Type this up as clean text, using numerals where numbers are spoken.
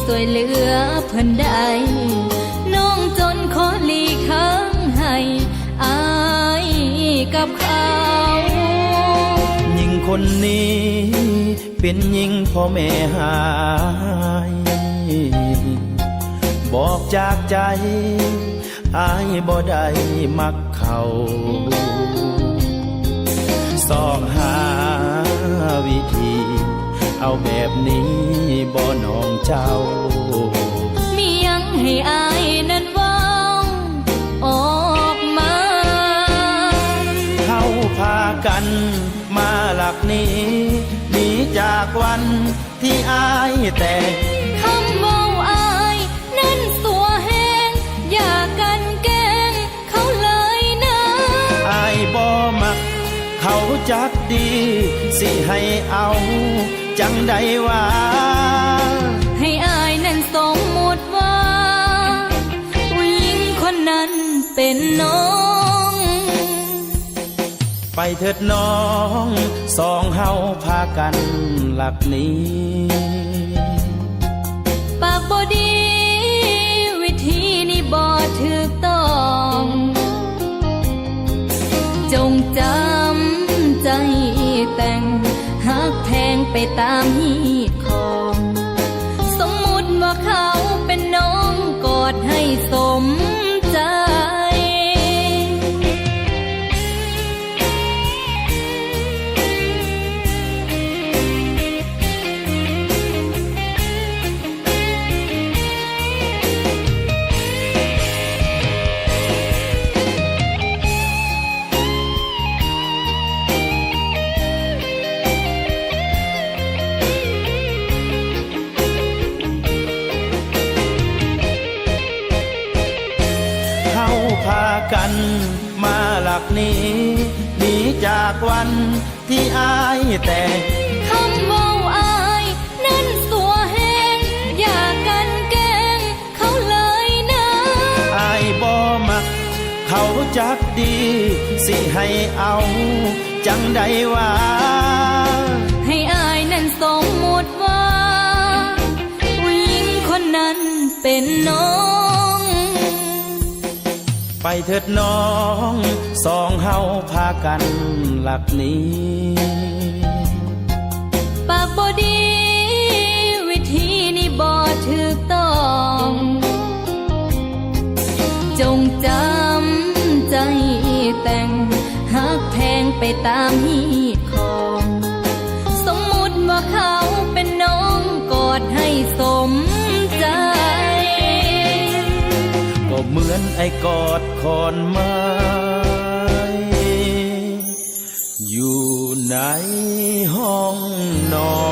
สวยเหลือเพิ่นได้น้องจนขอหลีกทางให้อายกับเขาหญิงคนนี้เป็นหญิงพ่อแม่หายบอกจากใจอายบ่ได้มักเขาสอกหาวิธีเอาแบบนี้บ่น้องเจ้ามียังให้อายนั้นเว้าออกมาเขาพากันมาหลักนี้หนีจากวันที่อายแต่งคำเว้าอายนั้นสัวแห้งอย่ากันแกล้งเขาเลยนะอายบ่มักเขาจักดีสิให้เอาจังใดว่าให้อายนั้นสมมุติว่าผู้หญิงคนนั้นเป็นน้องไปเถิดน้องสองเฮาพากันหลักนี้ปากบ่ดีวิธีนี้บ่ถูกต้องจงจำใจแต่งหักแทงไปตามฮีดของสมมุติว่าเขาเป็นน้องกอดให้สมใจพากันมาหลักนี้หนีจากวันที่อายแต่งคำเว้าอายนั้นสัวแห้งอย่ากันแกล้งเขาเลยนะอายบ่มักเขาจักดีสิให้เอาจังใดว่าให้อายนั้นสมมุติว่าผู้หญิงคนนั้นเป็นน้องไปเถิดน้องสองเฮาพากันหลักนี้ปากบ่ดีวิธีนี้บ่ถูกต้องจงจำใจแต่งหักแทงไปตามฮีดของสมมุติว่าเขาเป็นน้องกอดให้สมใจก็เหมือนไอ้กอดขอนไม้อยู่ในห้องนอน